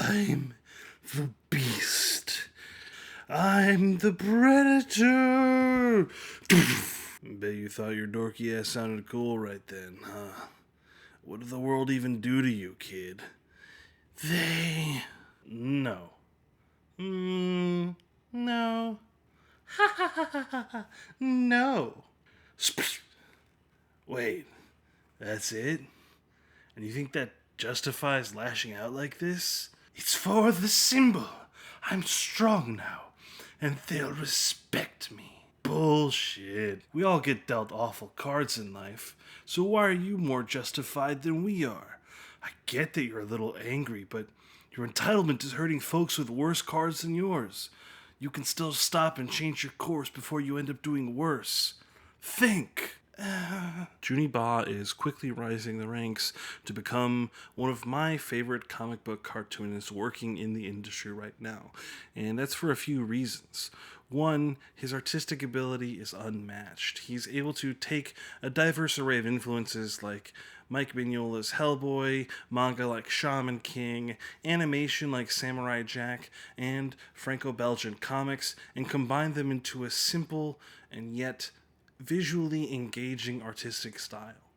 I'm the beast. I'm the predator. Bet you thought your dorky ass sounded cool right then, huh? What did the world even do to you, kid? No. No. Ha ha ha ha ha ha. No. Wait, that's it? And you think that justifies lashing out like this? It's for the symbol. I'm strong now, and they'll respect me. Bullshit. We all get dealt awful cards in life, so why are you more justified than we are? I get that you're a little angry, but your entitlement is hurting folks with worse cards than yours. You can still stop and change your course before you end up doing worse. Think. Juni is quickly rising the ranks to become one of my favorite comic book cartoonists working in the industry right now. And that's for a few reasons. One, his artistic ability is unmatched. He's able to take a diverse array of influences like Mike Mignola's Hellboy, manga like Shaman King, animation like Samurai Jack, and Franco-Belgian comics, and combine them into a simple and yet visually engaging artistic style.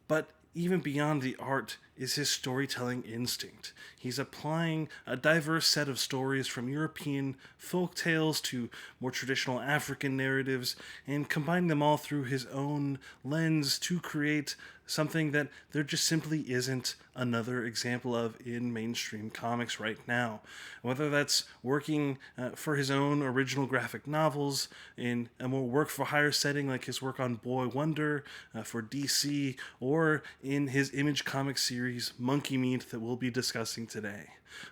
But even beyond the art is his storytelling instinct. He's applying a diverse set of stories from European folk tales to more traditional African narratives and combining them all through his own lens to create something that there just simply isn't another example of in mainstream comics right now. Whether that's working for his own original graphic novels in a more work-for-hire setting like his work on Boy Wonder for DC, or in his Image comic series Monkey Meat that we'll be discussing today.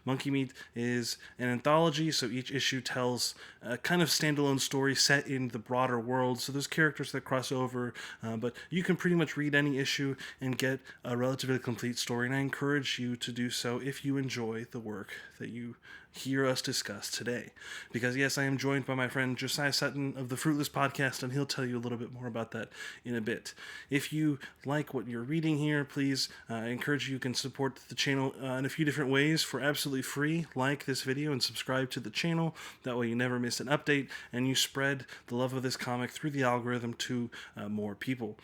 Monkey Meat is an anthology, so each issue tells a kind of standalone story set in the broader world, so there's characters that cross over, but you can pretty much read any issue and get a relatively complete story, and I encourage you to do so if you enjoy the work that you hear us discuss today. Because yes, I am joined by my friend Josiah Sutton of the Fruitless Podcast, and he'll tell you a little bit more about that in a bit. If you like what you're reading here, please, I encourage you can support the channel in a few different ways for absolutely free. Like this video and subscribe to the channel. That way you never miss an update, and you spread the love of this comic through the algorithm to more people.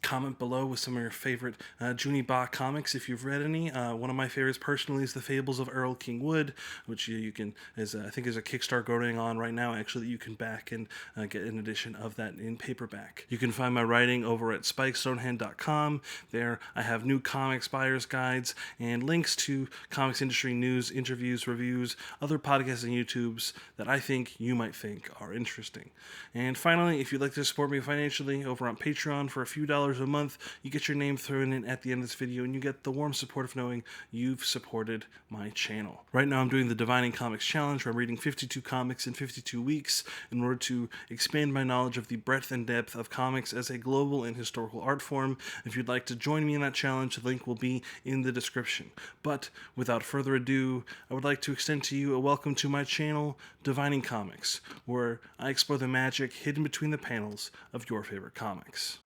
Comment below with some of your favorite Juni comics if you've read any. One of my favorites personally is The Fables of Earl King Wood, which you can, I think is a Kickstarter going on right now actually, that you can back and get an edition of that in paperback. You can find my writing over at spikestonehand.com. There I have new comics buyer's guides and links to comics industry news, interviews, reviews, other podcasts and YouTubes that I think you might think are interesting. And finally, if you'd like to support me financially over on Patreon for a few dollars a month, you get your name thrown in at the end of this video, and you get the warm support of knowing you've supported my channel. Right now I'm doing the Divining Comics Challenge, where I'm reading 52 comics in 52 weeks in order to expand my knowledge of the breadth and depth of comics as a global and historical art form. If you'd like to join me in that challenge, the link will be in the description. But without further ado, I would like to extend to you a welcome to my channel, Divining Comics, where I explore the magic hidden between the panels of your favorite comics.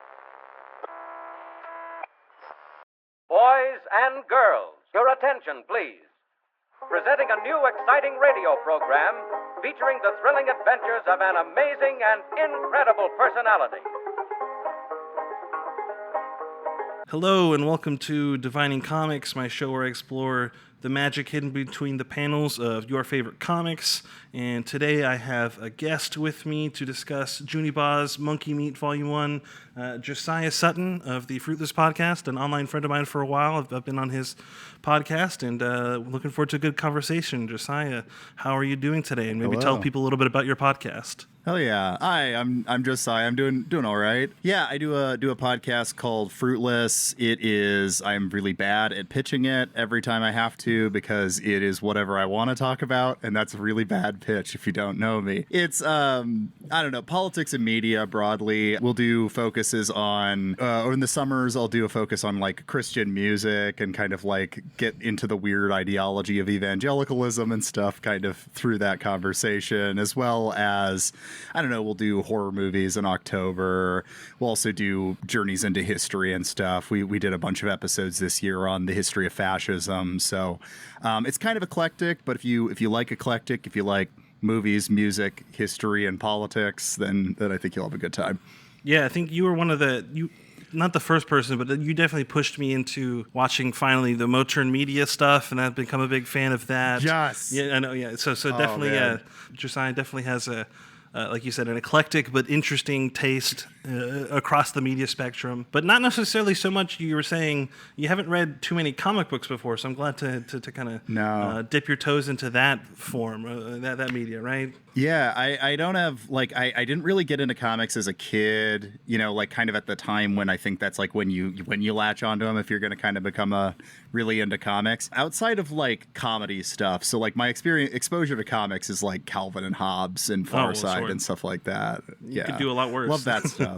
Boys and girls, your attention, please. Presenting a new exciting radio program featuring the thrilling adventures of an amazing and incredible personality. Hello and welcome to Divining Comics, my show where I explore the magic hidden between the panels of your favorite comics. And today I have a guest with me to discuss Juni Monkey Meat Volume 1, Josiah Sutton of the Fruitless Podcast, an online friend of mine for a while. I've been on his podcast and looking forward to a good conversation. Josiah, how are you doing today? And maybe tell people a little bit about your podcast. Hell yeah. Hi, I'm Josiah. I'm doing all right. Yeah, I do a podcast called Fruitless. I'm really bad at pitching it every time I have to because it is whatever I want to talk about, and that's a really bad pitch if you don't know me. It's I don't know, politics and media broadly. We'll do focuses on or in the summers I'll do a focus on like Christian music and kind of like get into the weird ideology of evangelicalism and stuff kind of through that conversation, as well as I don't know, we'll do horror movies in October. We'll also do journeys into history and stuff. We did a bunch of episodes this year on the history of fascism. So So it's kind of eclectic, but if you like eclectic, if you like movies, music, history, and politics, then I think you'll have a good time. Yeah, I think you were one of not the first person, but you definitely pushed me into watching finally the Moturn Media stuff, and I've become a big fan of that. Yes. Yeah, I know. Yeah, so definitely, man. Josiah definitely has like you said, an eclectic but interesting taste across the media spectrum. But not necessarily so much. You were saying you haven't read too many comic books before, so I'm glad to kind of dip your toes into that form, that media, right? Yeah, I don't have, like, I didn't really get into comics as a kid, like kind of at the time when I think that's like when you latch onto them if you're going to kind of become really into comics. Outside of like comedy stuff, so like my exposure to comics is like Calvin and Hobbes and Far Side and stuff like that. You could do a lot worse. Love that stuff.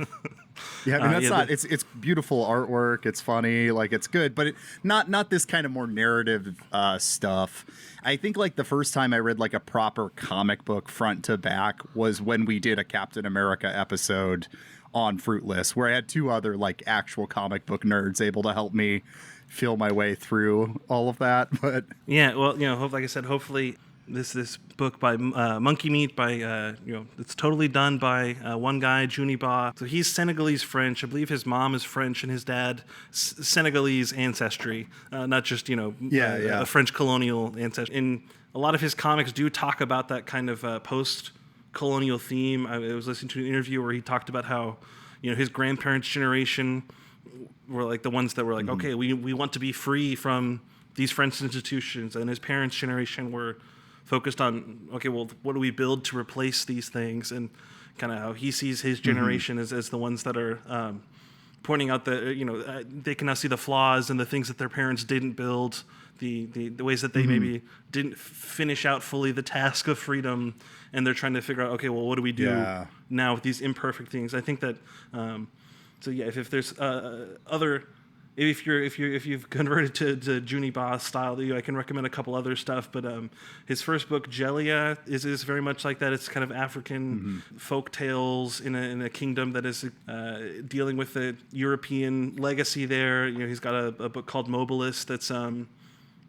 Yeah, I mean it's beautiful artwork, it's funny, like it's good, but not this kind of more narrative stuff. I think like the first time I read like a proper comic book front to back was when we did a Captain America episode on Fruitless, where I had two other like actual comic book nerds able to help me feel my way through all of that. But yeah, well, like I said, hopefully this book by Monkey Meat by it's totally done by one guy, Juni. So he's Senegalese French. I believe his mom is French and his dad Senegalese ancestry, not just a French colonial ancestry. And a lot of his comics do talk about that kind of post-colonial theme. I was listening to an interview where he talked about how his grandparents' generation were like the ones that were like, okay, we want to be free from these French institutions, and his parents' generation were focused on, okay, well, what do we build to replace these things, and kind of how he sees his generation as the ones that are pointing out that they can now see the flaws and the things that their parents didn't build, the ways that they maybe didn't finish out fully the task of freedom, and they're trying to figure out, okay, well, what do we do now with these imperfect things? I think that if there's other. If you've converted to Juni Ba's style, I can recommend a couple other stuff. But his first book, Jelia, is very much like that. It's kind of African folk tales in a kingdom that is dealing with the European legacy there. He's got a book called Mobilis that's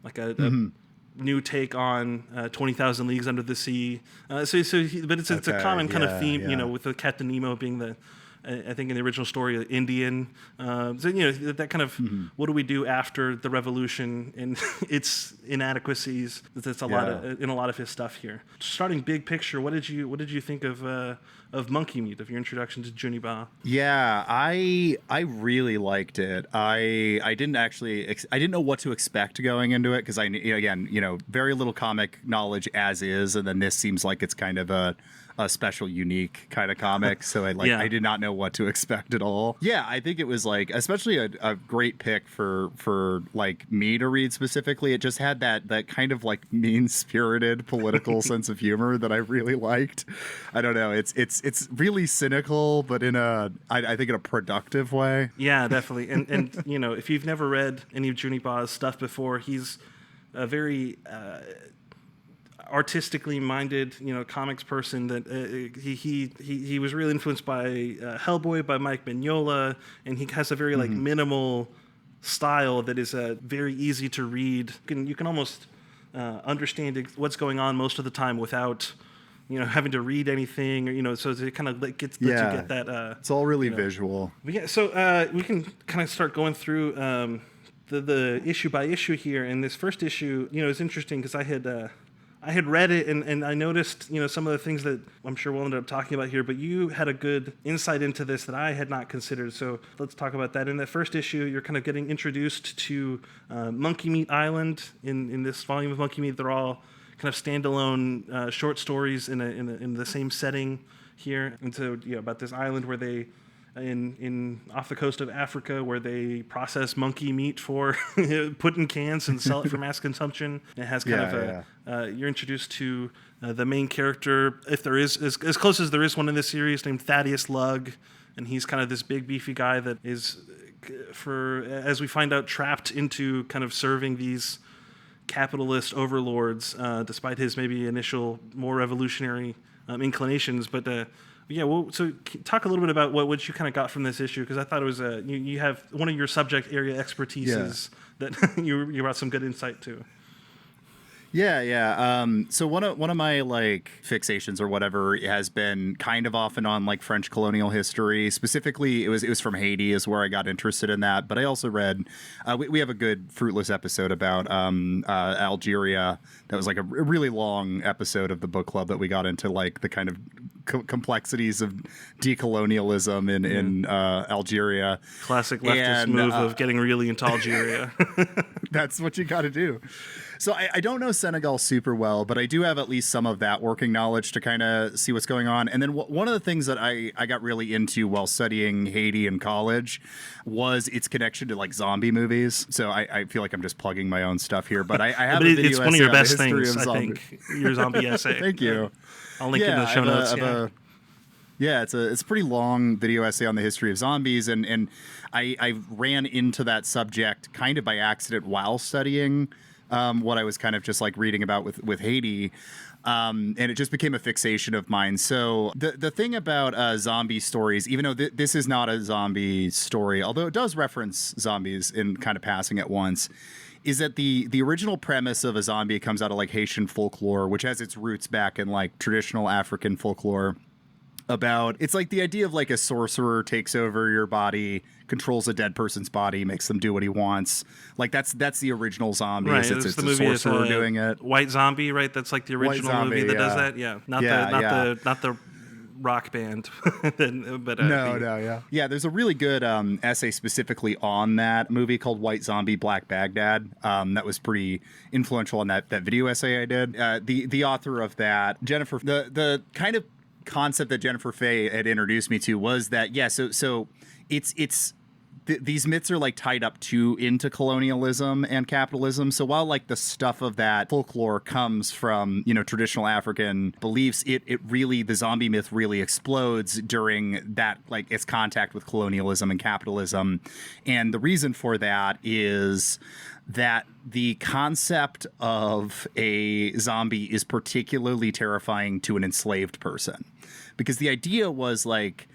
like a new take on 20,000 Leagues Under the Sea. But it's a common kind of theme, with the Captain Nemo being I think in the original story, Indian. That kind of what do we do after the revolution and its inadequacies. That's a lot in a lot of his stuff here. Starting big picture, what did you think of Monkey Meat, of your introduction to Juni Ba? Yeah, I really liked it. I didn't know what to expect going into it because very little comic knowledge as is, and then this seems like it's kind of a special, unique kind of comic. So I did not know what to expect at all. Yeah, I think it was like especially a great pick for like me to read specifically. It just had that kind of like mean-spirited political sense of humor that I really liked. I don't know. It's really cynical, but I think in a productive way. Yeah, definitely. And if you've never read any of Juni Ba's stuff before, he's a very artistically minded, comics person that he was really influenced by Hellboy by Mike Mignola, and he has a very like minimal style that is very easy to read. You can almost understand what's going on most of the time without having to read anything, or so it kind of lets you get that. It's all really visual. Yeah, so we can kind of start going through the issue by issue here, and this first issue, is interesting because I had read it and I noticed, some of the things that I'm sure we'll end up talking about here, but you had a good insight into this that I had not considered. So let's talk about that. In the first issue, you're kind of getting introduced to Monkey Meat Island. In this volume of Monkey Meat, they're all kind of standalone short stories in the same setting here. And so, about this island where they in off the coast of Africa, where they process monkey meat for put in cans and sell it for mass consumption. It has kind of you're introduced to the main character, if there is as close as there is one in this series, named Thaddeus Lugg, and he's kind of this big beefy guy that is, as we find out, trapped into kind of serving these capitalist overlords, despite his maybe initial more revolutionary inclinations, but. So talk a little bit about what you kind of got from this issue, because I thought it was you have one of your subject area expertises that you brought some good insight to. Yeah. So one of my like fixations or whatever has been kind of off and on like French colonial history. Specifically, it was from Haiti is where I got interested in that. But I also read we have a good Fruitless episode about Algeria. That was like a really long episode of the book club that we got into like the kind of complexities of decolonialism in Algeria. Classic leftist move of getting really into Algeria. That's what you got to do. So I don't know Senegal super well, but I do have at least some of that working knowledge to kind of see what's going on. And then one of the things that I got really into while studying Haiti in college was its connection to like zombie movies. So I feel like I'm just plugging my own stuff here, but I have a video it's one of your best essay on the history things, of I zombie. think, your zombie essay. Thank you. I'll link in the show notes. It's a pretty long video essay on the history of zombies, and I ran into that subject kind of by accident while studying what I was kind of just like reading about with Haiti. And it just became a fixation of mine. So the thing about zombie stories, even though this is not a zombie story, although it does reference zombies in kind of passing at once, is that the original premise of a zombie comes out of like Haitian folklore, which has its roots back in like traditional African folklore. It's like the idea of like a sorcerer takes over your body, controls a dead person's body, makes them do what he wants. Like that's the original zombie. Right, it's the a movie sorcerer doing it. White Zombie, right? That's like the original Zombie, movie that does yeah. that. Yeah, not the rock band. Yeah. There's a really good essay specifically on that movie called White Zombie, Black Baghdad. That was pretty influential on that video essay I did. The author of that, Jennifer, the kind of concept that Jennifer Fay had introduced me to was that so these myths are like tied up into colonialism and capitalism. So while like the stuff of that folklore comes from traditional African beliefs, it really, the zombie myth really explodes during that, like its contact with colonialism and capitalism. And the reason for that is that the concept of a zombie is particularly terrifying to an enslaved person, because the idea was like,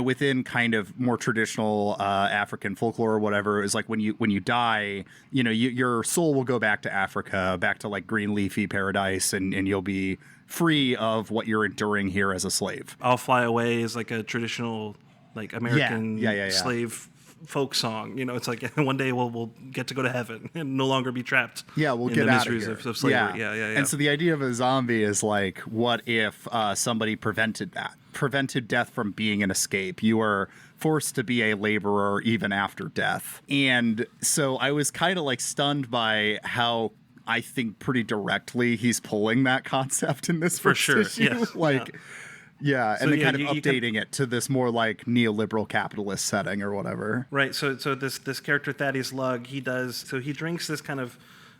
within kind of more traditional African folklore or whatever, is like when you die, your soul will go back to Africa, back to like green leafy paradise, and you'll be free of what you're enduring here as a slave. I'll Fly Away is like a traditional like American slave folk song. It's like one day we'll get to go to heaven and no longer be trapped. Yeah, we'll in get the out miseries of here. of slavery. Yeah. And so the idea of a zombie is like, what if somebody prevented death from being an escape? You are forced to be a laborer even after death. And so I was kind of like stunned by how I think pretty directly he's pulling that concept in this For first sure. issue. Yes. Yeah, So, and then yeah, kind of updating it to this more like neoliberal capitalist setting or whatever. Right. So this character Thaddeus Lugg, he drinks this kind of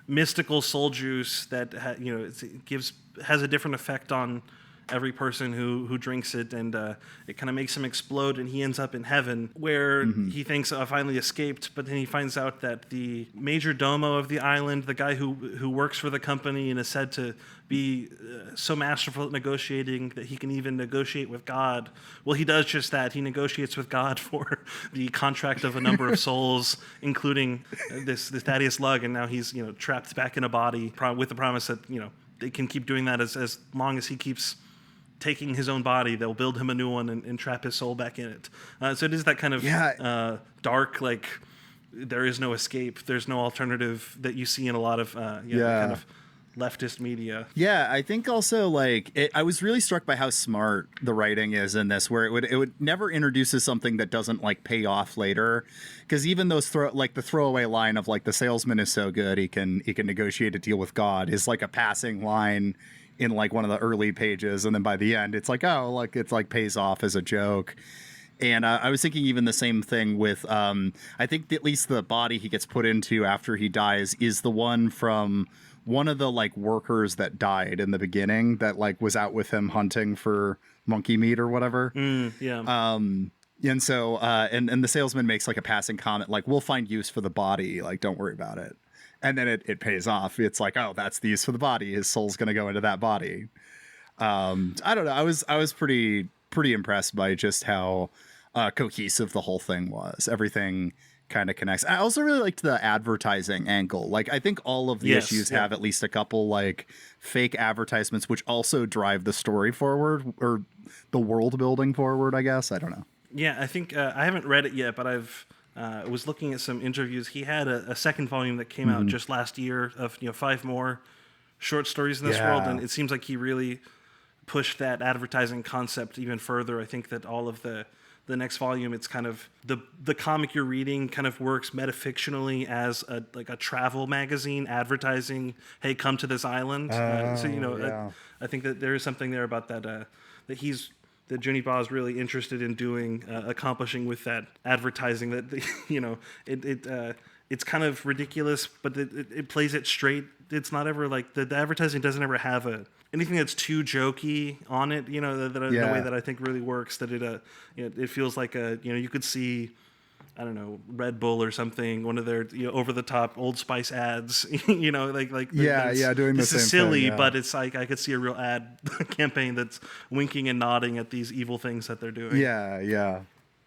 mystical soul juice that has a different effect on every person who drinks it, and it kind of makes him explode, and he ends up in heaven where he thinks, I finally escaped, but then he finds out that the major domo of the island, the guy who works for the company and is said to be so masterful at negotiating that he can even negotiate with God. Well, he does just that. He negotiates with God for the contract of a number of souls, including this Thaddeus Lugg, and now he's trapped back in a body with the promise that they can keep doing that as long as he keeps taking his own body. They'll build him a new one and trap his soul back in it. So it is that kind of dark, like there is no escape, there's no alternative that you see in a lot of kind of leftist media. Yeah, I think also like I was really struck by how smart the writing is in this, where it would never introduces something that doesn't like pay off later. Because even those the throwaway line of like the salesman is so good he can negotiate a deal with God is like a passing line in like one of the early pages, and then by the end it's like, oh, like it's like pays off as a joke. And I was thinking even the same thing with I think at least the body he gets put into after he dies is the one from one of the like workers that died in the beginning that like was out with him hunting for monkey meat or whatever. And so and the salesman makes like a passing comment like, we'll find use for the body, like don't worry about it. And then it pays off. It's like, oh, that's the use for the body. His soul's going to go into that body. I don't know. I was pretty impressed by just how cohesive the whole thing was. Everything kind of connects. I also really liked the advertising angle. Like, I think all of the issues have at least a couple like fake advertisements, which also drive the story forward or the world building forward, I guess. I don't know. Yeah, I think I haven't read it yet, but I've was looking at some interviews. He had a second volume that came out just last year of 5 more short stories in this world, and it seems like he really pushed that advertising concept even further. I think that all of the next volume, it's kind of the comic you're reading kind of works metafictionally as a travel magazine advertising, hey, come to this island. I think that there is something there about that that Juni Ba is really interested in doing, accomplishing with that advertising. That it's kind of ridiculous, but it plays it straight. It's not ever like the advertising doesn't ever have anything that's too jokey on it. The way that I think really works. That it feels like you could see, I don't know, Red Bull or something, one of their over the top Old Spice ads. Doing the this same is silly, thing, yeah. but it's like I could see a real ad campaign that's winking and nodding at these evil things that they're doing. Yeah.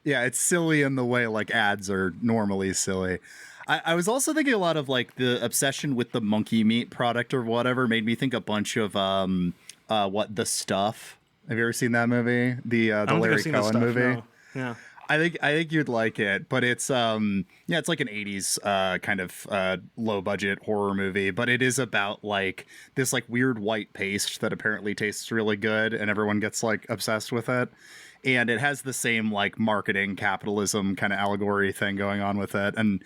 It's silly in the way like ads are normally silly. I was also thinking a lot of like the obsession with the monkey meat product or whatever made me think a bunch of The Stuff. Have you ever seen that movie? The Larry Cohen movie? No. Yeah. I think you'd like it, but it's it's like an 80s kind of low budget horror movie, but it is about like this like weird white paste that apparently tastes really good and everyone gets like obsessed with it. And it has the same like marketing capitalism kind of allegory thing going on with it. And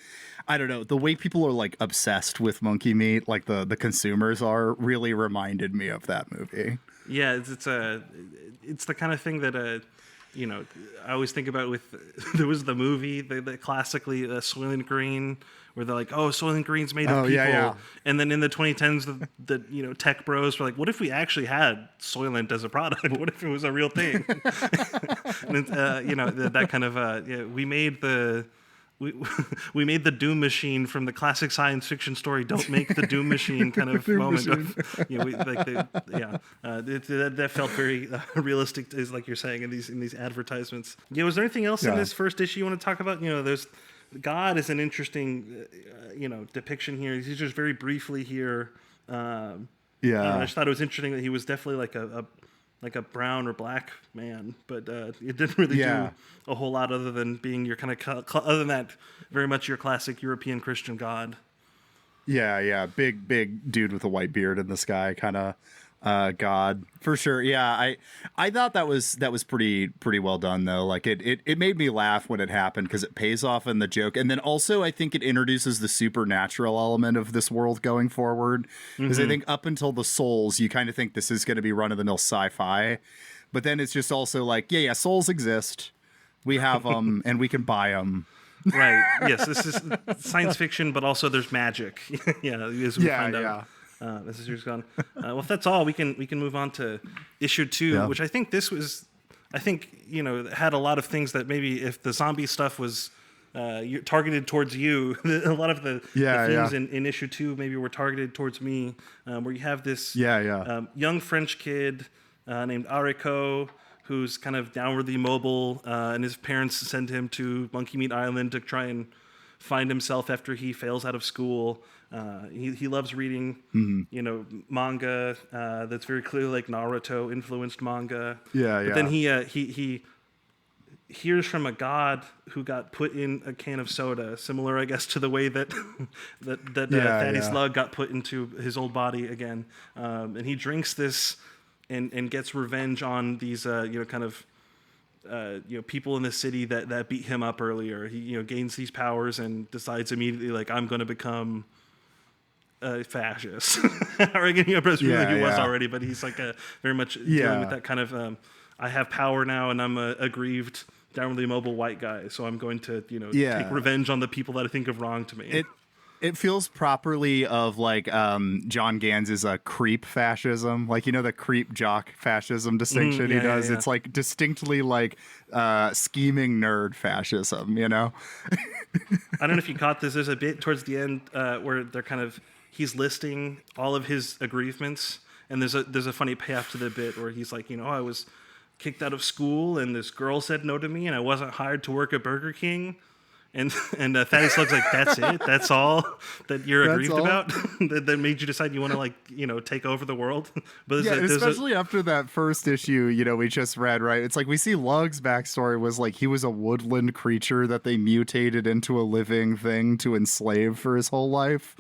I don't know, the way people are like obsessed with monkey meat, like the consumers are, really reminded me of that movie. Yeah, it's the kind of thing that I always think about with there was the movie that classically Soylent Green, where they're like, oh, Soylent Green's made of people, and then in the 2010s the tech bros were like, what if we actually had Soylent as a product? What if it was a real thing? And that kind of we made the Doom Machine from the classic science fiction story. Don't make the Doom Machine kind of moment. That felt very realistic, is like you're saying in these advertisements. Yeah, was there anything else in this first issue you want to talk about? There's God is an interesting depiction here. He's just very briefly here. I just thought it was interesting that he was definitely like a brown or black man, but it didn't really do a whole lot other than being your kind of other than that, very much your classic European Christian God. Yeah, big dude with a white beard in the sky, kind of God for sure. Yeah, I thought that was pretty well done though. Like it made me laugh when it happened because it pays off in the joke, and then also I think it introduces the supernatural element of this world going forward. Because I think up until the souls, you kind of think this is going to be run of the mill sci-fi, but then it's just also like souls exist, we have them, and we can buy them. Right. Yes, this is science fiction, but also there's magic. As we find out. This is yours gone. Well, if that's all, we can move on to issue 2, which I think had a lot of things that maybe if the zombie stuff was targeted towards you, a lot of the themes in issue 2 maybe were targeted towards me, where you have this young French kid named Ariko, who's kind of downwardly mobile, and his parents send him to Monkey Meat Island to try and find himself after he fails out of school. He loves reading, manga that's very clearly like Naruto influenced manga. But then he hears from a god who got put in a can of soda, similar, I guess, to the way that Thaddeus Slug got put into his old body again. And he drinks this and gets revenge on these people in the city that beat him up earlier. He gains these powers and decides immediately, like, I'm going to become a fascist. Or again, he was already, but he's like very much dealing with that kind of I have power now, and I'm a aggrieved, downwardly mobile white guy, so I'm going to take revenge on the people that I think have wronged me. It feels properly of like John Ganz's creep fascism, like the creep jock fascism distinction he does. It's like distinctly like scheming nerd fascism, I don't know if you caught this. There's a bit towards the end where he's listing all of his aggrievements, and there's a funny payoff to the bit where he's like, I was kicked out of school, and this girl said no to me, and I wasn't hired to work at Burger King. And Thaddeus Slug's like, that's it? That's all that you're That's aggrieved all? about? that made you decide you want to, like, take over the world? But Yeah, especially after that first issue, we just read, right? It's like we see Lug's backstory was like he was a woodland creature that they mutated into a living thing to enslave for his whole life.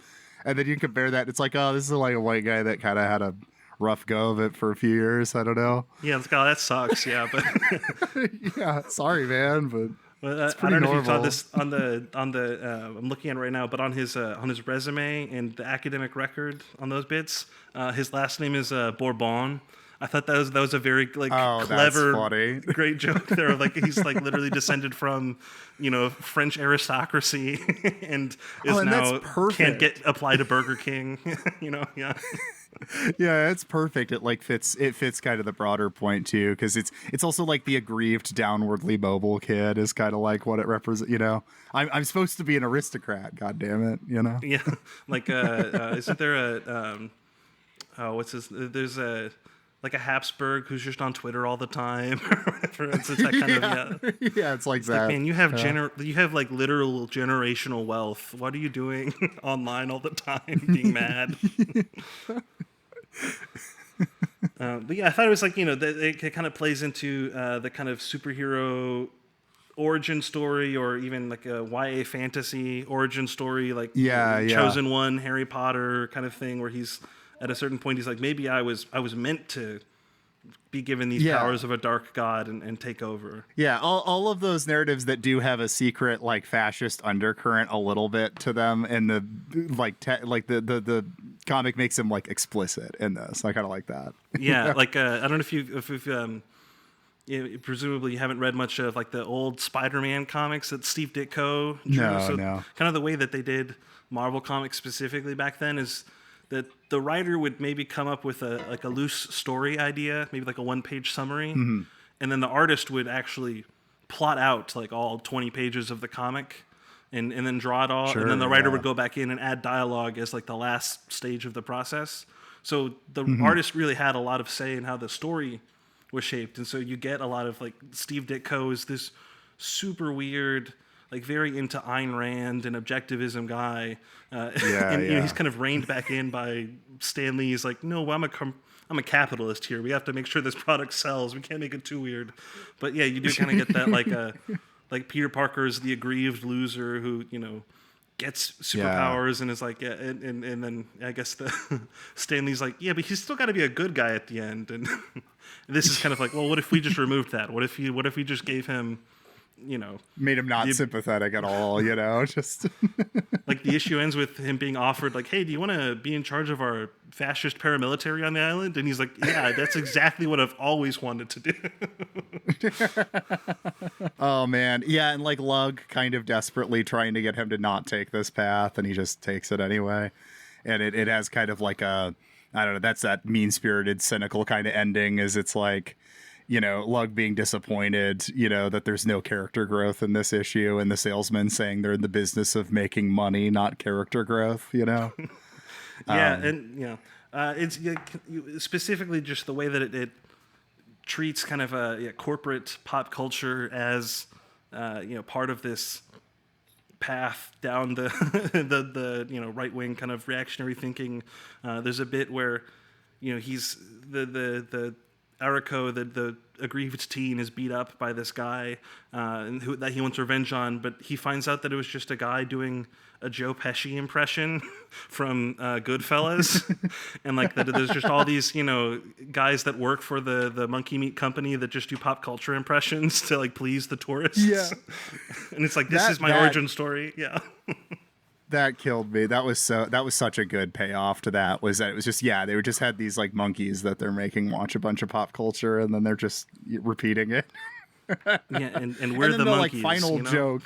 And then you compare that, it's like, oh, this is like a white guy that kind of had a rough go of it for a few years. I don't know. Yeah, it's like, oh, that sucks. Yeah, but yeah, sorry, man, but it's I pretty don't know normal. if you saw this on the I'm looking at it right now, but on his resume and the academic record on those bits, his last name is Bourbon. I thought that was a very clever, funny. great joke there. Like he's like literally descended from, French aristocracy, and is and now that's perfect. can't get applied to Burger King. Yeah. Yeah, it's perfect. It fits kind of the broader point too, because it's also like the aggrieved, downwardly mobile kid is kind of like what it represents. I'm supposed to be an aristocrat. God damn it, Yeah, like isn't there a what's his? There's a Habsburg who's just on Twitter all the time. It's that kind of yeah, it's like that. Like, man, you have you have like literal generational wealth. What are you doing online all the time, being mad? But yeah, I thought it was like that it kind of plays into the kind of superhero origin story, or even like a YA fantasy origin story, like Chosen One, Harry Potter kind of thing, where he's at a certain point he's like, maybe I was meant to be given these powers of a dark god and take over. Yeah, all of those narratives that do have a secret like fascist undercurrent a little bit to them, and the the comic makes them like explicit in this. I kind of like that. Yeah, like I don't know if presumably you haven't read much of like the old Spider-Man comics that Steve Ditko drew. No. Kind of the way that they did Marvel comics specifically back then is that the writer would maybe come up with a loose story idea, maybe like a one-page summary, and then the artist would actually plot out like all 20 pages of the comic and then draw it all, and then the writer would go back in and add dialogue as like the last stage of the process. So the artist really had a lot of say in how the story was shaped, and so you get a lot of like Steve Ditko is this super weird, like very into Ayn Rand and objectivism guy, he's kind of reined back in by Stan Lee. He's like, no, I'm a capitalist here. We have to make sure this product sells. We can't make it too weird. But yeah, you do kind of get that like Peter Parker's the aggrieved loser who gets superpowers and is like, yeah, and then I guess the Stan Lee's like, yeah, but he's still got to be a good guy at the end. And this is kind of like, well, what if we just removed that? What if we just gave him, made him not sympathetic at all, just like the issue ends with him being offered like, hey, do you want to be in charge of our fascist paramilitary on the island? And he's like, yeah, that's exactly what I've always wanted to do. Oh man, yeah, and like Lug kind of desperately trying to get him to not take this path, and he just takes it anyway, and it has kind of like a, I don't know, that's that mean-spirited, cynical kind of ending, is it's like, Lug being disappointed, that there's no character growth in this issue, and the salesman saying they're in the business of making money, not character growth, Yeah, and it's specifically just the way that it treats kind of a corporate pop culture as part of this path down the the right wing kind of reactionary thinking. There's a bit where he's the Ariko, the aggrieved teen, is beat up by this guy that he wants revenge on, but he finds out that it was just a guy doing a Joe Pesci impression from Goodfellas, and like that there's just all these guys that work for the monkey meat company that just do pop culture impressions to like please the tourists. Yeah, and it's like this is my origin story. Yeah. That killed me. That was such a good payoff to that. Was that it was just they were just had these like monkeys that they're making watch a bunch of pop culture, and then they're just repeating it. Yeah, and we're the monkeys. Like final joke.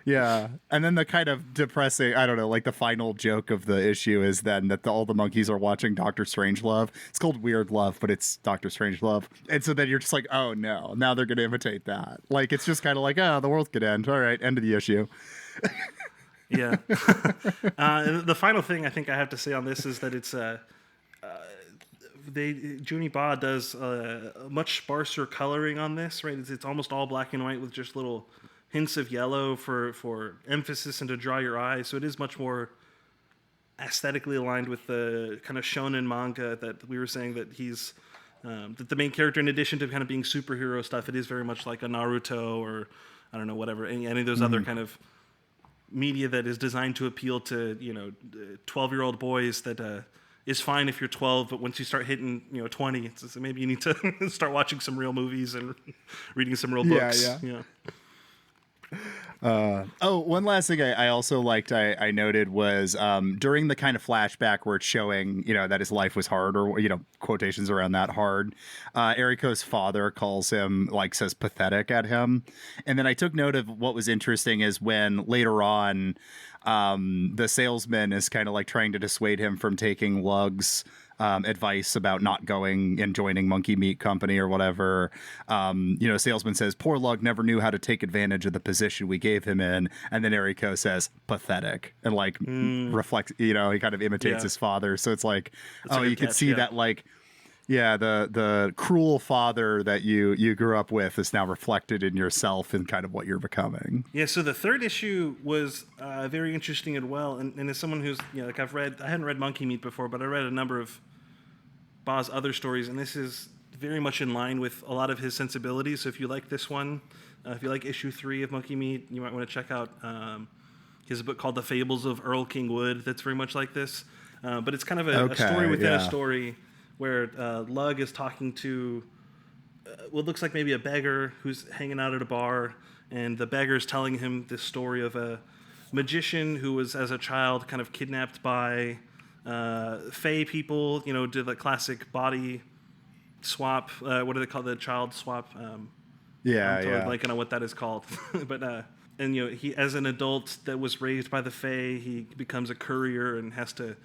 Yeah, and then the kind of depressing, I don't know, like the final joke of the issue is then that all the monkeys are watching Doctor Strangelove. It's called Weird Love, but it's Doctor Strangelove, and so then you're just like, oh no, now they're gonna imitate that. Like it's just kind of like, the world could end. All right, end of the issue. Yeah. And the final thing I think I have to say on this is that it's Juni Ba does much sparser coloring on this, right? It's almost all black and white with just little hints of yellow for emphasis and to draw your eye. So it is much more aesthetically aligned with the kind of shonen manga that we were saying that he's that the main character, in addition to kind of being superhero stuff, it is very much like a Naruto or I don't know, whatever, any of those other kind of media that is designed to appeal to 12-year-old boys. That is fine if you're 12, but once you start hitting 20, it's maybe you need to start watching some real movies and reading some real books. Yeah. One last thing I also liked, I noted was during the kind of flashback where it's showing, that his life was hard, or, quotations around that hard, Eriko's father calls him, says pathetic at him. And then I took note of what was interesting is when later on, the salesman is kind of trying to dissuade him from taking Lug's advice about not going and joining Monkey Meat Company or whatever. Salesman says, poor Lug never knew how to take advantage of the position we gave him in. And then Eriko says, pathetic. And reflects, he kind of imitates his father. So it's you could see that the cruel father that you grew up with is now reflected in yourself and kind of what you're becoming. Yeah, so the third issue was very interesting as well. And as someone who's, I hadn't read Monkey Meat before, but I read a number of Ba's other stories, and this is very much in line with a lot of his sensibilities. So if you like this one, if you like issue 3 of Monkey Meat, you might want to check out his book called The Fables of Earl King Wood that's very much like this. But it's kind of a story within a story where Lug is talking to what looks like maybe a beggar who's hanging out at a bar, and the beggar is telling him this story of a magician who was, as a child, kind of kidnapped by Fae people, did the classic body swap. What do they call the child swap? I'm totally blanking on what that is called. But he, as an adult that was raised by the Fae, he becomes a courier and has to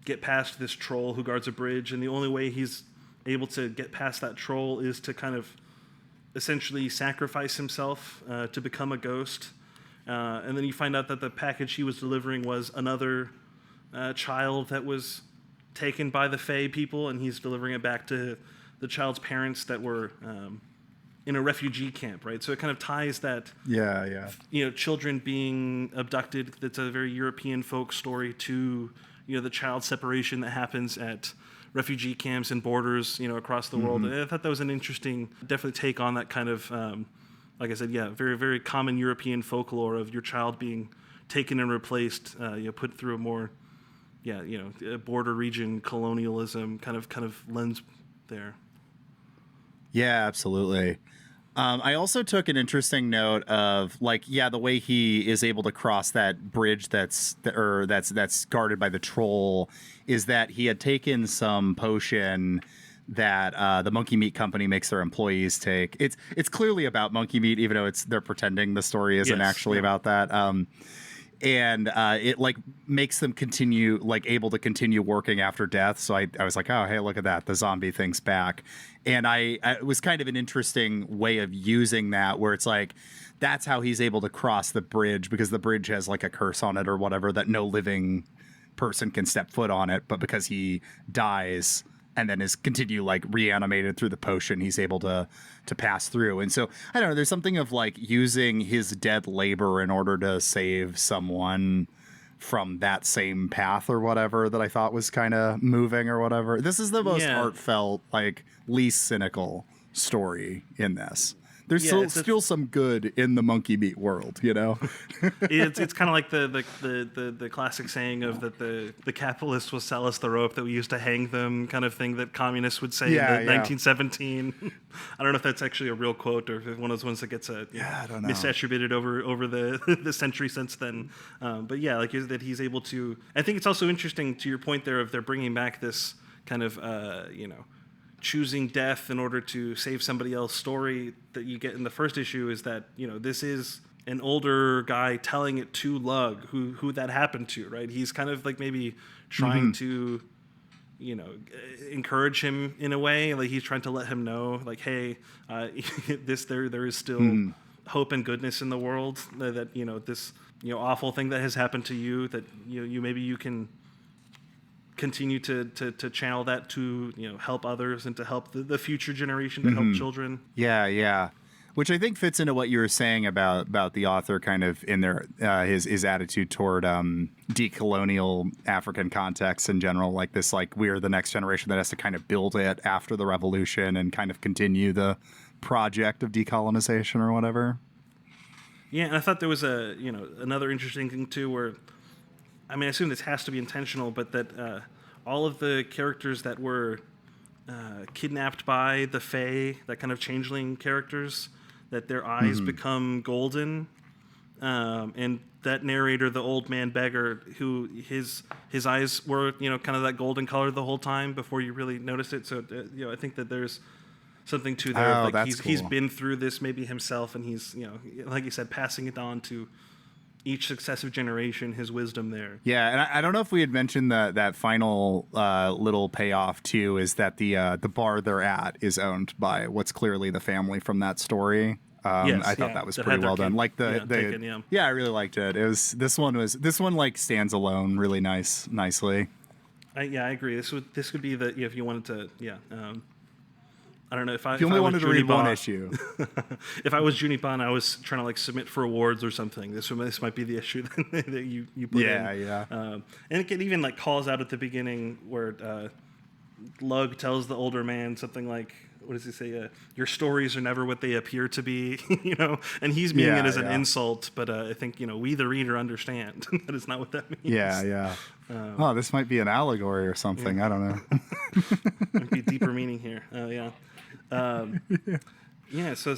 get past this troll who guards a bridge, and the only way he's able to get past that troll is to kind of essentially sacrifice himself to become a ghost. And then you find out that the package he was delivering was another child that was taken by the Fae people, and he's delivering it back to the child's parents that were in a refugee camp, right? So it kind of ties that, children being abducted, that's a very European folk story, to, the child separation that happens at refugee camps and borders, across the world. And I thought that was an interesting, definitely take on that kind of, like I said, very, very common European folklore of your child being taken and replaced, put through a more, border region colonialism kind of lens there. Yeah, absolutely. I also took an interesting note of the way he is able to cross that bridge that's guarded by the troll is that he had taken some potion that the Monkey Meat Company makes their employees take. It's clearly about monkey meat, even though they're pretending the story isn't actually about that. And it makes them continue able to continue working after death. So I was like, oh, hey, look at that. The zombie thing's back. And it was kind of an interesting way of using that, where it's that's how he's able to cross the bridge, because the bridge has a curse on it or whatever that no living person can step foot on it. But because he dies and then is reanimated through the potion, he's able to pass through. And so, I don't know, there's something of using his dead labor in order to save someone from that same path or whatever that I thought was kind of moving or whatever. This is the most heartfelt, least cynical story in this. There's still some good in the monkey meat world, It's kind of like the classic saying of that the capitalists will sell us the rope that we used to hang them, kind of thing that communists would say in 1917. I don't know if that's actually a real quote or if it's one of those ones that gets I don't know, misattributed over the century since then. But that he's able to. I think it's also interesting to your point there of they're bringing back this kind of choosing death in order to save somebody else story that you get in the first issue, is that this is an older guy telling it to Lug who that happened to, right? He's kind of maybe trying to encourage him in a way, he's trying to let him know hey, there is still hope and goodness in the world, that this awful thing that has happened to you, that maybe you can continue to channel that to help others and to help the future generation, to help children. Yeah. Which I think fits into what you were saying about the author kind of in their his attitude toward decolonial African context in general, like this, like we're the next generation that has to kind of build it after the revolution and kind of continue the project of decolonization or whatever. Yeah, and I thought there was another interesting thing too, where I mean, I assume this has to be intentional, but that all of the characters that were kidnapped by the Fae, that kind of changeling characters, that their eyes become golden, and that narrator, the old man beggar, who his eyes were kind of that golden color the whole time before you really noticed it. So I think that there's something to there. Oh, like that's he's cool. been through this maybe himself, and he's like you said, passing it on to each successive generation, his wisdom there. Yeah, and I don't know if we had mentioned that final little payoff too, is that the bar they're at is owned by what's clearly the family from that story. Yes, I thought that was that pretty had their well done. kid, Like taken. I really liked it. This one like stands alone really nicely. I agree. This could be the if you wanted to I don't know if You only wanted to read one Juniper, issue. If I was Juniper and I was trying to like submit for awards or something, this might be the issue that you put in. Yeah. And it even like calls out at the beginning where Lug tells the older man something like, what does he say? Your stories are never what they appear to be, and he's meaning it as an insult, but I think, we the reader understand that is not what that means. Yeah. This might be an allegory or something. Yeah. I don't know. Might be a deeper meaning here. So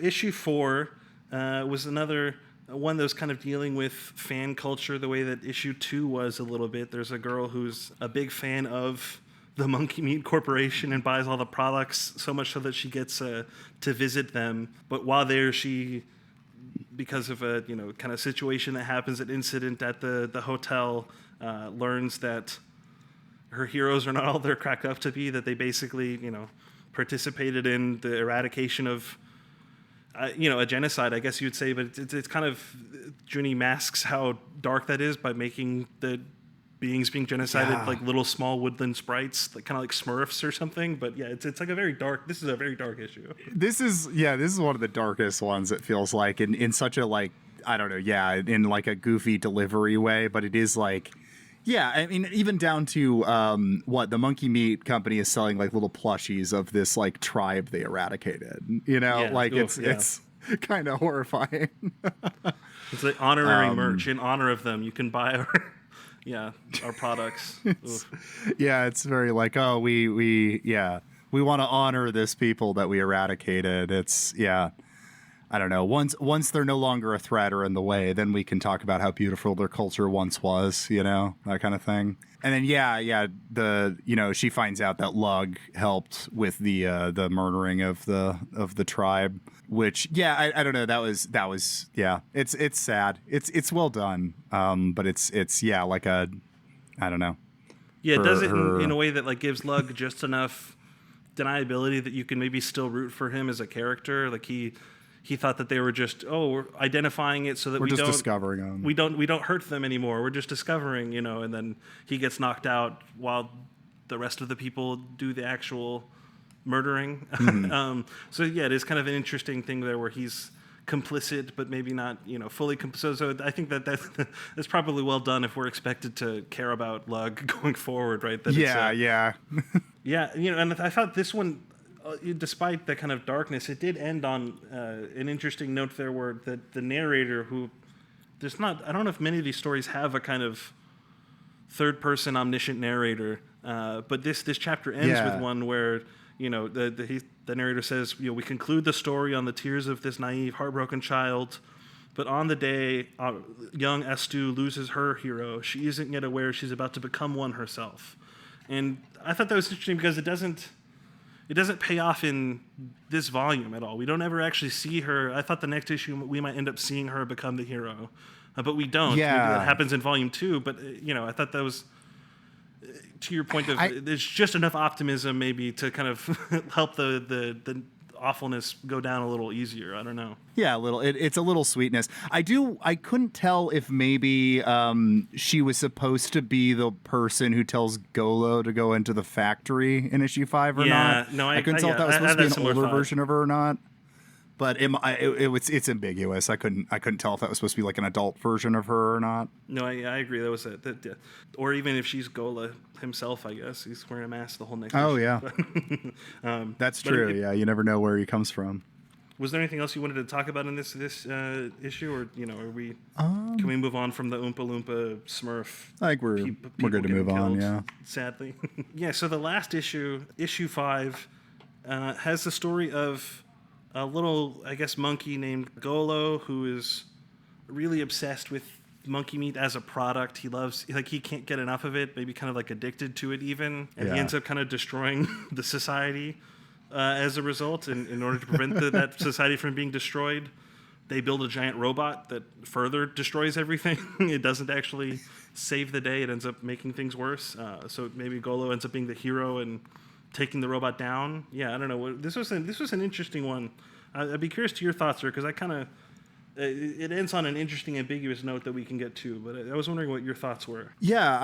issue 4 was another one that was kind of dealing with fan culture the way that issue 2 was a little bit. There's a girl who's a big fan of the Monkey Meat Corporation and buys all the products, so much so that she gets to visit them. But while there, she, because of a kind of situation that happens, an incident at the hotel, learns that her heroes are not all they're cracked up to be, that they basically participated in the eradication of a genocide, I guess you'd say. But it's kind of, Juni masks how dark that is by making the beings being genocided like little small woodland sprites, like kind of like Smurfs or something. But yeah, it's like this is a very dark issue. This is one of the darkest ones, it feels like, in such a, like, I don't know, in like a goofy delivery way, but it is like, I mean, even down to what the Monkey Meat Company is selling, like little plushies of this like tribe they eradicated, it's kind of horrifying. It's like honorary merch in honor of them. You can buy our products. It's very like, oh, we want to honor this people that we eradicated. It's I don't know. Once they're no longer a threat or in the way, then we can talk about how beautiful their culture once was, that kind of thing. And then she finds out that Lug helped with the murdering of the tribe, which I don't know. That was it's sad. It's well done. But it's like a, I don't know. Yeah, it does it in a way that like gives Lug just enough deniability that you can maybe still root for him as a character. Like he thought that they were just we're identifying it so that we're just discovering them. We don't hurt them anymore. We're just discovering, and then he gets knocked out while the rest of the people do the actual murdering. So it is kind of an interesting thing there where he's complicit, but maybe not, fully. So I think that's probably well done if we're expected to care about Lug going forward, right? And I thought this one, despite the kind of darkness, it did end on an interesting note there where the narrator, who I don't know if many of these stories have a kind of third person omniscient narrator, but this chapter ends with one where the narrator says, we conclude the story on the tears of this naive, heartbroken child, but on the day young Estu loses her hero, she isn't yet aware she's about to become one herself. And I thought that was interesting because it doesn't pay off in this volume at all. We don't ever actually see her. I thought the next issue we might end up seeing her become the hero, but we don't. Yeah. Maybe that happens in volume 2, but I thought that was, to your point of, there's just enough optimism maybe to kind of help the awfulness go down a little easier. I don't know. Yeah, a little. It's a little sweetness. I couldn't tell if maybe she was supposed to be the person who tells Golo to go into the factory in issue 5 or not. No, I couldn't tell if that was supposed to be an older version of her or not. but it's ambiguous. I couldn't tell if that was supposed to be like an adult version of her or not. No, I agree. That was or even if she's Gola himself, I guess he's wearing a mask the whole next. Oh issue. yeah, that's true. Yeah, you never know where he comes from. Was there anything else you wanted to talk about in this issue, or are we? Can we move on from the Oompa Loompa Smurf? I think we're good to move on. Yeah. Sadly, yeah. So the last issue 5, has the story of a little, I guess, monkey named Golo who is really obsessed with monkey meat as a product. He loves, like, he can't get enough of it. Maybe kind of like addicted to it even, and he ends up kind of destroying the society. As a result, in order to prevent that society from being destroyed, they build a giant robot that further destroys everything. It doesn't actually save the day. It ends up making things worse. So maybe Golo ends up being the hero and taking the robot down. Yeah, I don't know. This was an interesting one. I'd be curious to your thoughts, sir, because I kind of... It ends on an interesting, ambiguous note that we can get to, but I was wondering what your thoughts were. Yeah,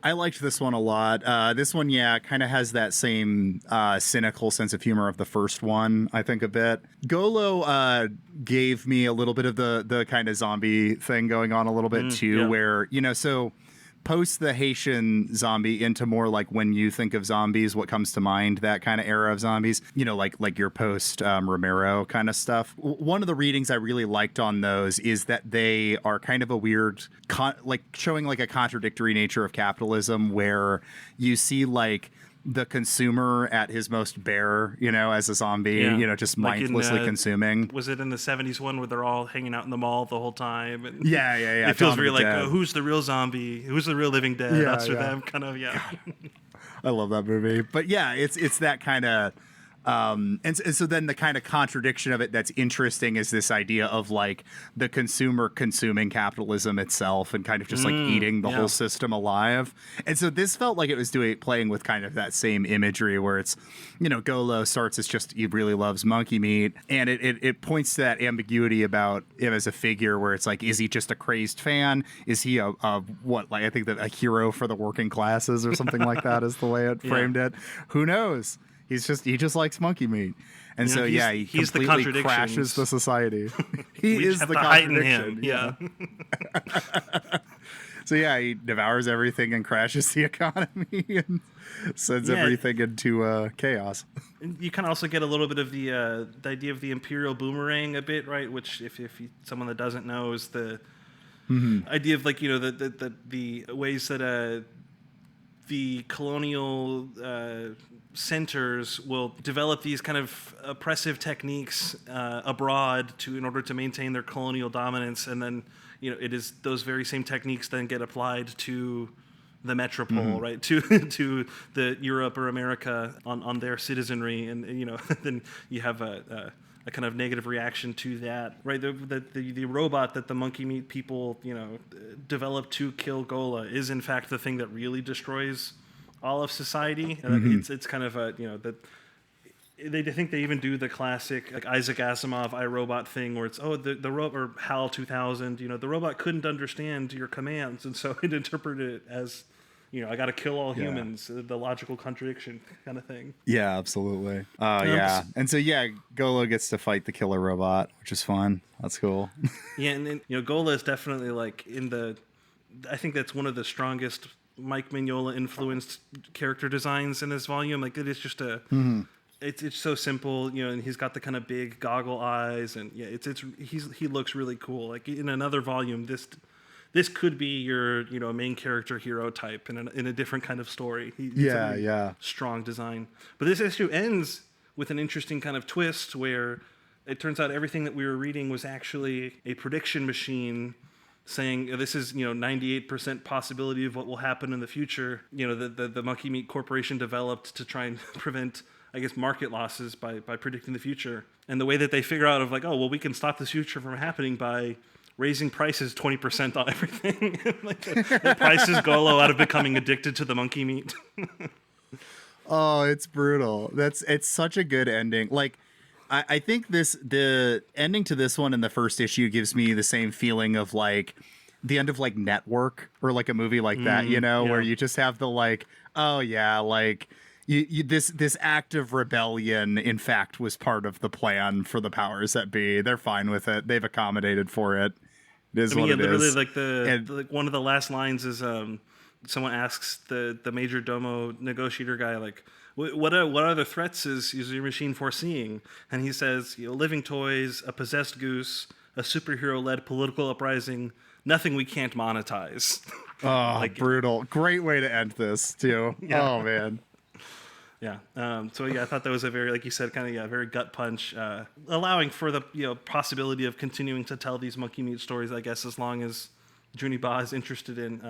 I liked this one a lot. This one, kind of has that same cynical sense of humor of the first one, I think, a bit. Golo gave me a little bit of the kind of zombie thing going on a little bit, too, where, so... post the Haitian zombie into more like when you think of zombies, what comes to mind, that kind of era of zombies, like your post Romero kind of stuff. One of the readings I really liked on those is that they are kind of a weird, showing like a contradictory nature of capitalism, where you see like the consumer at his most bare, as a zombie, just like mindlessly consuming. Was it in the 70s one where they're all hanging out in the mall the whole time? And yeah. It feels very like, who's the real zombie? Who's the real living dead? Us or them, kind of, I love that movie. But yeah, it's that kind of... And so then the kind of contradiction of it that's interesting is this idea of like the consumer consuming capitalism itself and kind of just like eating the whole system alive. And so this felt like it was playing with kind of that same imagery where it's, Golo starts as just, he really loves monkey meat. And it points to that ambiguity about him as a figure where it's like, is he just a crazed fan? Is he a I think that a hero for the working classes or something like that is the way it framed it. Who knows? He just likes monkey meat, and so he completely crashes the society. He is the contradiction. Yeah. So he devours everything and crashes the economy and sends everything into chaos. You kind of also get a little bit of the idea of the imperial boomerang a bit, right? Which, if someone that doesn't know, is the idea of like the ways that the colonial centers will develop these kind of oppressive techniques abroad in order to maintain their colonial dominance, and then it is those very same techniques then get applied to the metropole, right? To the Europe or America on their citizenry, and then you have a kind of negative reaction to that, right? The robot that the monkey meat people developed to kill Gola is in fact the thing that really destroys all of society, and it's kind of that they think they even do the classic like Isaac Asimov iRobot thing where it's the robot, or HAL 2000, the robot couldn't understand your commands, and so it interpreted it as I got to kill all humans, the logical contradiction kind of thing. Yeah, absolutely. And so Golo gets to fight the killer robot, which is fun. That's cool. Yeah, and then Gola is definitely like I think that's one of the strongest Mike Mignola influenced character designs in this volume. Like it is just it's so simple, and he's got the kind of big goggle eyes, and he looks really cool. Like in another volume, this could be your main character hero type in a different kind of story. Strong design. But this issue ends with an interesting kind of twist where it turns out everything that we were reading was actually a prediction machine saying this is 98% possibility of what will happen in the future. The Monkey Meat Corporation developed to try and prevent, I guess, market losses by predicting the future. And the way that they figure out of like, we can stop this future from happening by raising prices 20% on everything. Like the prices Golo out of becoming addicted to the monkey meat. Oh, it's brutal. It's such a good ending. Like, I think the ending to this one in the first issue gives me the same feeling of like the end of like Network or like a movie like that, where you just have the like, this act of rebellion, in fact, was part of the plan for the powers that be. They're fine with it. They've accommodated for it. It is what it literally, is. like like one of the last lines is someone asks the major domo negotiator guy, like, what other threats is your machine foreseeing? And he says, living toys, a possessed goose, a superhero-led political uprising, nothing we can't monetize. Oh, brutal. Great way to end this, too. Yeah. Oh, man. Yeah. So I thought that was a very, like you said, kind of very gut punch, allowing for the possibility of continuing to tell these monkey meat stories. I guess as long as Juni Ba is interested in.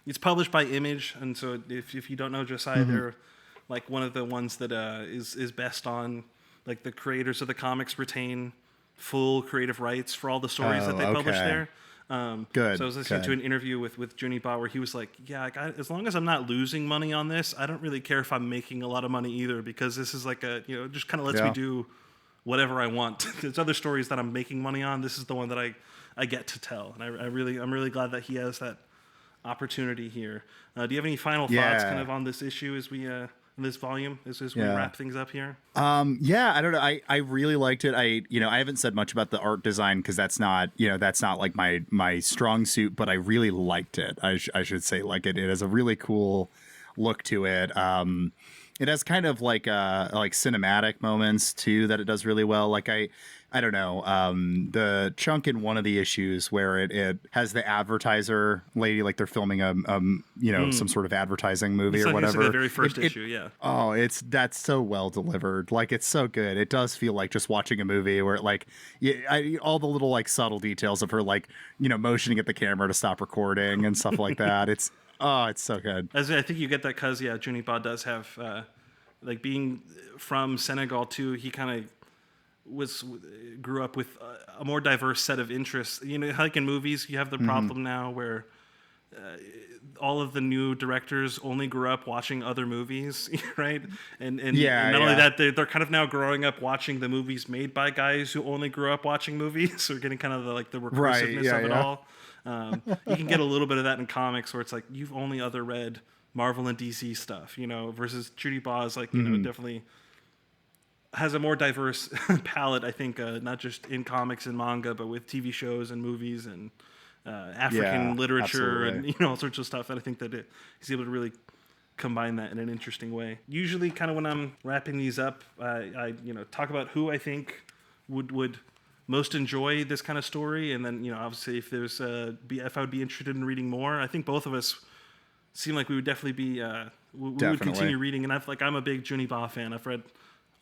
It's published by Image, and so if you don't know Josiah, they're like one of the ones that is best on, like, the creators of the comics retain full creative rights for all the stories that they publish there. Good. So I was listening to an interview with Juni Ba where he was like, as long as I'm not losing money on this, I don't really care if I'm making a lot of money either, because this is like just kind of lets me do whatever I want. There's other stories that I'm making money on. This is the one that I get to tell. And I'm really glad that he has that opportunity here. Do you have any final thoughts kind of on this issue as we in this volume as we wrap things up here? I don't know. I really liked it. I haven't said much about the art design because that's not like my strong suit, but I really liked it. I should say, like, it has a really cool look to it. It has kind of like cinematic moments too that it does really well. Like I don't know, the chunk in one of the issues where it has the advertiser lady, like they're filming some sort of advertising movie or whatever. The very first issue, yeah. Oh, that's so well delivered. Like, it's so good. It does feel like just watching a movie where, like, all the little, like, subtle details of her, like, motioning at the camera to stop recording and stuff like that. It's so good. As I think you get that because Juni Ba does have like, being from Senegal too. He kind of grew up with a more diverse set of interests. Like in movies, you have the problem now where all of the new directors only grew up watching other movies, right? And not only that, they're kind of now growing up watching the movies made by guys who only grew up watching movies. So we're getting kind of the recursiveness of it all. You can get a little bit of that in comics where it's like you've only read Marvel and DC stuff, versus Juni Ba is like, definitely has a more diverse palette, I think, not just in comics and manga, but with TV shows and movies and African literature and all sorts of stuff. And I think that he's able to really combine that in an interesting way. Usually, kind of when I'm wrapping these up, I talk about who I think would most enjoy this kind of story, and then obviously if there's if I would be interested in reading more. I think both of us seem like we would definitely be we would continue reading, and I'm a big Juni Ba fan. I've read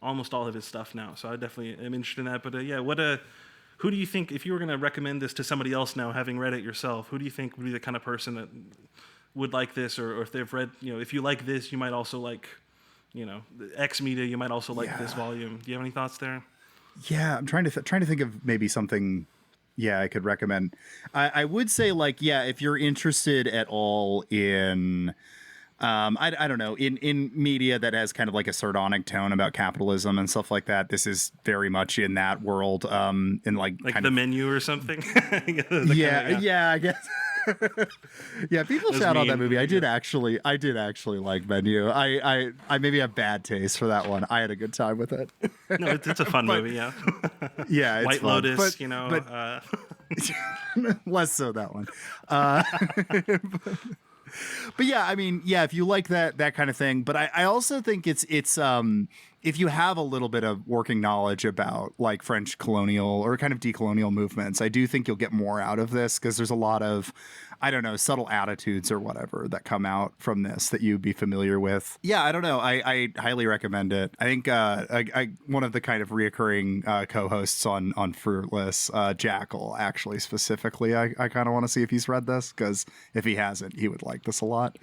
almost all of his stuff now, so I definitely am interested in that. But who do you think, if you were going to recommend this to somebody else now, having read it yourself, who do you think would be the kind of person that would like this, or if they've read, if you like this, you might also like, X Media, you might also like this volume. Do you have any thoughts there? Yeah, I'm trying to think of maybe something. Yeah, I could recommend. I would say, like, if you're interested at all in. I don't know, in media that has kind of like a sardonic tone about capitalism and stuff like that. This is very much in that world. In like kind The Menu or something. I guess. Yeah, people shout out that movie. I did actually like Menu. I maybe have bad taste for that one. I had a good time with it. No, it's a fun movie. Yeah. Yeah, it's White fun. Lotus. But less so that one. But yeah, I mean, if you like that kind of thing, but I also think it's if you have a little bit of working knowledge about like French colonial or kind of decolonial movements, I do think you'll get more out of this because there's a lot of, I don't know, subtle attitudes or whatever that come out from this that you'd be familiar with. Yeah, I don't know. I highly recommend it. I think one of the kind of reoccurring co-hosts on Fruitless, Jackal, actually specifically, I kind of want to see if he's read this, because if he hasn't, he would like this a lot.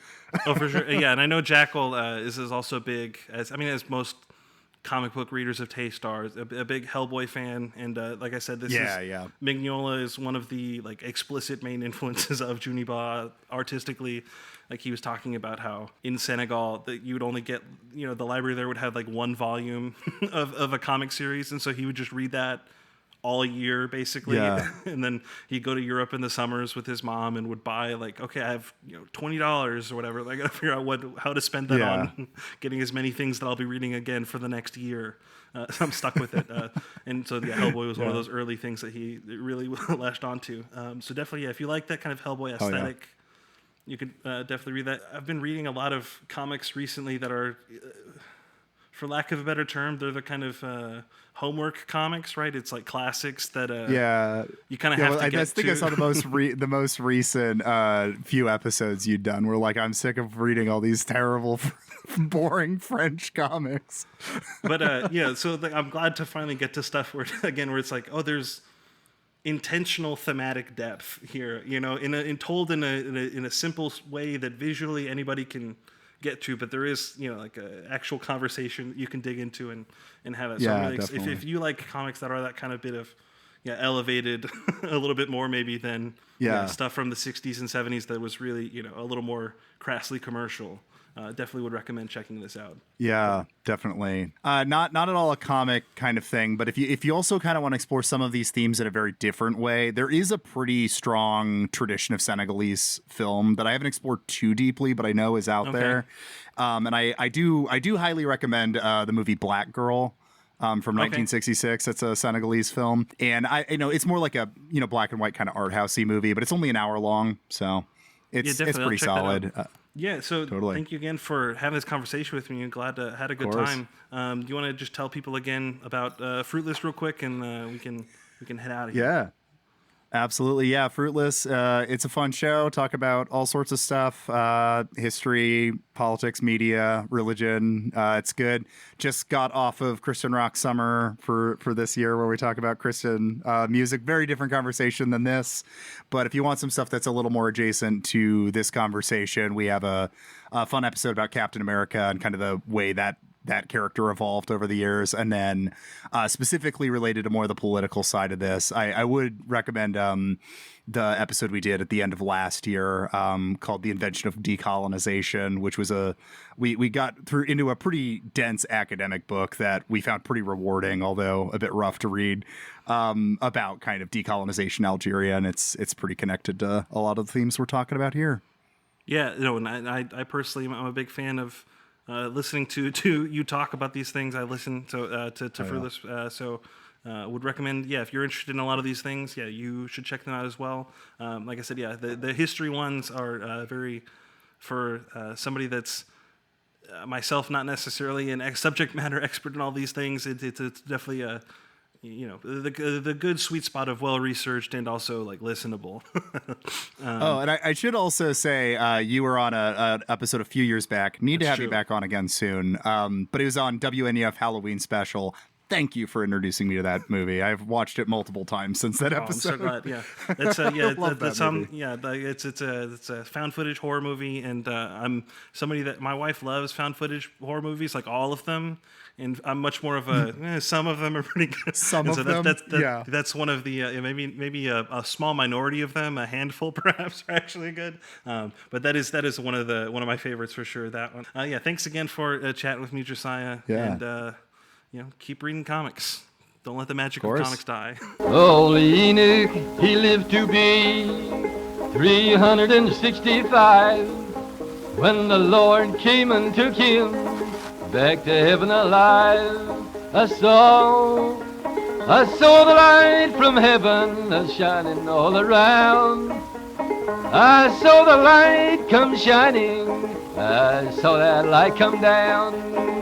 Oh, for sure. Yeah, and I know Jackal is also big, as most comic book readers of taste are, a big Hellboy fan, and like I said, Mignola is one of the like explicit main influences of Juni Ba artistically. Like, he was talking about how in Senegal that you would only get, the library there would have like one volume of a comic series, and so he would just read that all year basically. Yeah. And then he'd go to Europe in the summers with his mom and would buy like, okay, I have $20 or whatever. I gotta figure out how to spend that on getting as many things that I'll be reading again for the next year. So I'm stuck with it. And so Hellboy was one of those early things that he really latched onto. So definitely, if you like that kind of Hellboy aesthetic, you could definitely read that. I've been reading a lot of comics recently that are, for lack of a better term, they're the kind of homework comics, right? It's like classics that you kind of have to get to. I think I saw the most recent few episodes you'd done were like, I'm sick of reading all these terrible, boring French comics. But so I'm glad to finally get to stuff where it's like, oh, there's intentional thematic depth here, told in a simple way that visually anybody can get to, but there is like a actual conversation that you can dig into and have it. So I'm really if you like comics that are that kind of bit of elevated a little bit more maybe than stuff from the 60s and 70s that was really a little more crassly commercial, definitely would recommend checking this out. Yeah, definitely. Not at all a comic kind of thing, but if you also kind of want to explore some of these themes in a very different way, there is a pretty strong tradition of Senegalese film that I haven't explored too deeply, but I know is out there. And I do highly recommend the movie Black Girl. From 1966. It's a Senegalese film, and it's more like a black and white kind of art housey movie, but it's only an hour long, so it's pretty solid. So totally. Thank you again for having this conversation with me. I'm glad to had a good time. Do you want to just tell people again about Fruitless real quick, and we can head out of here? Yeah. Absolutely. Yeah. Fruitless. It's a fun show. Talk about all sorts of stuff. History, politics, media, religion. It's good. Just got off of Christian Rock Summer for this year where we talk about Christian music. Very different conversation than this. But if you want some stuff that's a little more adjacent to this conversation, we have a fun episode about Captain America and kind of the way that character evolved over the years, and then specifically related to more of the political side of this, I would recommend the episode we did at the end of last year called The Invention of Decolonization, which was we got through into a pretty dense academic book that we found pretty rewarding, although a bit rough to read, about kind of decolonization in Algeria, and it's pretty connected to a lot of the themes we're talking about here. Yeah, and I personally am a big fan of listening to you talk about these things. I listen to Fruitless, so would recommend, if you're interested in a lot of these things, you should check them out as well. Like I said, the history ones are very, for somebody that's myself, not necessarily an subject matter expert in all these things. It's definitely the good sweet spot of well-researched and also like listenable. And I should also say you were on an episode a few years back. Need to have you back on again soon. But it was on WNEF Halloween special. Thank you for introducing me to that movie. I've watched it multiple times since that episode. I'm so glad. Yeah, it's a found footage horror movie, and I'm somebody that my wife loves found footage horror movies, like all of them. And I'm much more of a some of them are pretty good. That's one of the maybe a small minority of them, a handful perhaps, are actually good. But that is one of my favorites for sure. That one. Thanks again for chatting with me, Josiah. Yeah. And keep reading comics. Don't let the magic of comics die. Old Enoch, he lived to be 365 when the Lord came and took him back to heaven alive. I saw the light from heaven shining all around. I saw the light come shining. I saw that light come down.